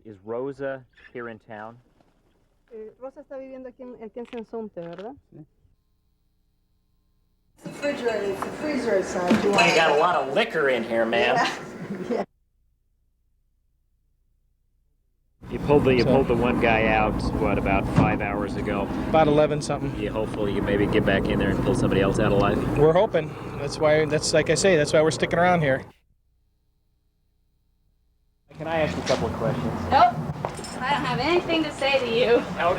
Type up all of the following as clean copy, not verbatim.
Is Rosa here in town? Rosa está viviendo aquí en Sensonte, ¿verdad? Sí. It's the refrigerator, it's the freezer inside. You got a lot of liquor in here, man. Yeah. You pulled the one guy out, what, about 5 hours ago? About 11 something. You hopefully you maybe get back in there and pull somebody else out alive? We're hoping. That's like I say, that's why we're sticking around here. Can I ask you a couple of questions? Nope. I don't have anything to say to you. How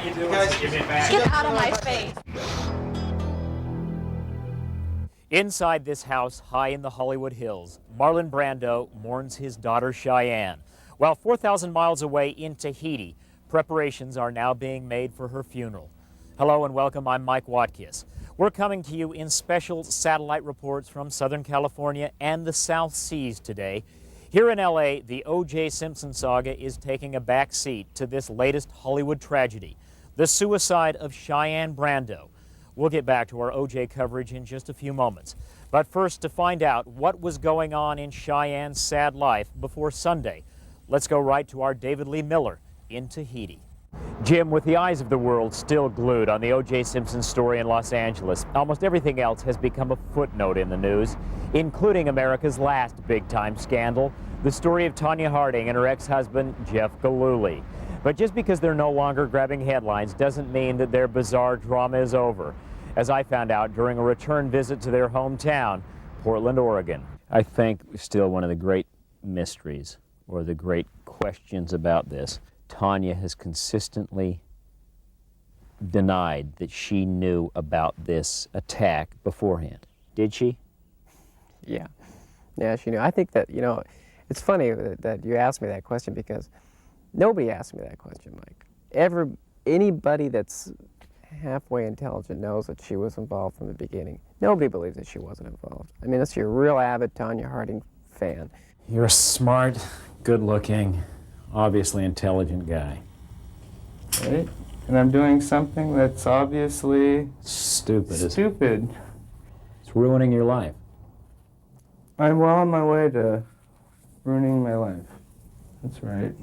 you doing? Get out of my face. Inside this house, high in the Hollywood Hills, Marlon Brando mourns his daughter Cheyenne. While 4,000 miles away in Tahiti, preparations are now being made for her funeral. Hello and welcome, I'm Mike Watkiss. We're coming to you in special satellite reports from Southern California and the South Seas today. Here in LA, the O.J. Simpson saga is taking a back seat to this latest Hollywood tragedy, the suicide of Cheyenne Brando. We'll get back to our O.J. coverage in just a few moments. But first, to find out what was going on in Cheyenne's sad life before Sunday, let's go right to our David Lee Miller in Tahiti. Jim, with the eyes of the world still glued on the O.J. Simpson story in Los Angeles, almost everything else has become a footnote in the news, including America's last big-time scandal, the story of Tonya Harding and her ex-husband, Jeff Gillooly. But just because they're no longer grabbing headlines doesn't mean that their bizarre drama is over, as I found out during a return visit to their hometown, Portland, Oregon. I think still one of the great mysteries or the great questions about this. Tonya has consistently denied that she knew about this attack beforehand. Did she? Yeah. Yeah, she knew. I think that, it's funny that you asked me that question because nobody asked me that question, Mike. Anybody that's halfway intelligent knows that she was involved from the beginning. Nobody believes that she wasn't involved. I mean, unless you're a real avid Tonya Harding fan. You're a smart, good-looking, obviously intelligent guy. Right? And I'm doing something that's obviously Stupid. stupid. It's ruining your life. I'm well on my way to ruining my life. That's right.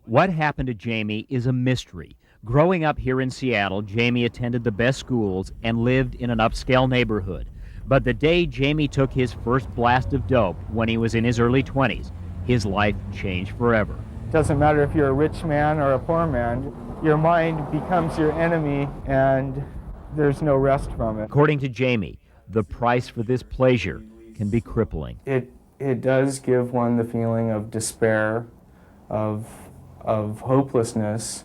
What happened to Jamie is a mystery. Growing up here in Seattle, Jamie attended the best schools and lived in an upscale neighborhood. But the day Jamie took his first blast of dope, when he was in his early 20s, his life changed forever. Doesn't matter if you're a rich man or a poor man, your mind becomes your enemy and there's no rest from it. According to Jamie, the price for this pleasure can be crippling. It does give one the feeling of despair, of hopelessness,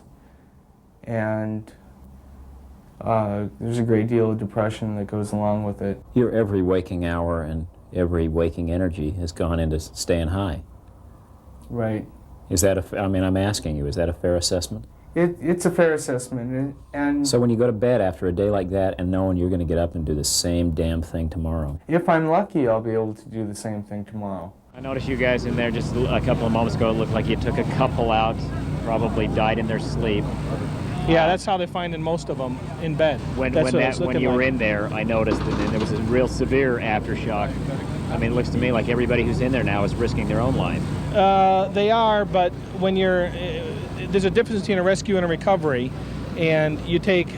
and there's a great deal of depression that goes along with it. Your every waking hour and every waking energy has gone into staying high. Right. Is that I'm asking you, is that a fair assessment? It's a fair assessment, and So when you go to bed after a day like that and knowing you're going to get up and do the same damn thing tomorrow. if I'm lucky, I'll be able to do the same thing tomorrow. I noticed you guys in there just a couple of moments ago. It looked like you took a couple out, probably died in their sleep. Yeah, that's how they're finding most of them, in bed. When That's when you were in there, I noticed that there was a real severe aftershock. I mean, it looks to me like everybody who's in there now is risking their own life. They are, but when there's a difference between a rescue and a recovery, and you take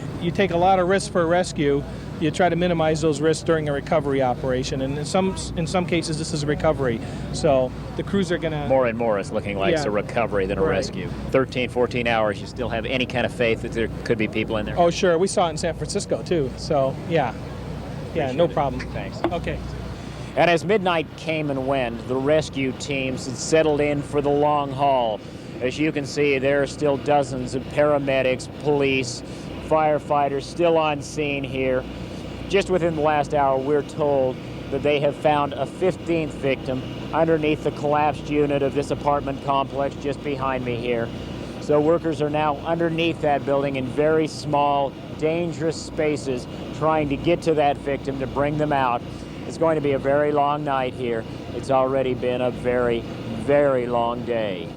a lot of risks for a rescue. You try to minimize those risks during a recovery operation, and in some cases this is a recovery. So the crews are gonna More and more it's looking like it's a Yeah. recovery than a Right. rescue. 13, 14 hours, you still have any kind of faith that there could be people in there? Oh, sure. We saw it in San Francisco too. So yeah, no Appreciate it. problem. Thanks. Okay. And as midnight came and went, the rescue teams had settled in for the long haul. As you can see, there are still dozens of paramedics, police, firefighters still on scene here. Just within the last hour, we're told that they have found a 15th victim underneath the collapsed unit of this apartment complex just behind me here. So workers are now underneath that building in very small, dangerous spaces, trying to get to that victim to bring them out. It's going to be a very long night here. It's already been a very, very long day.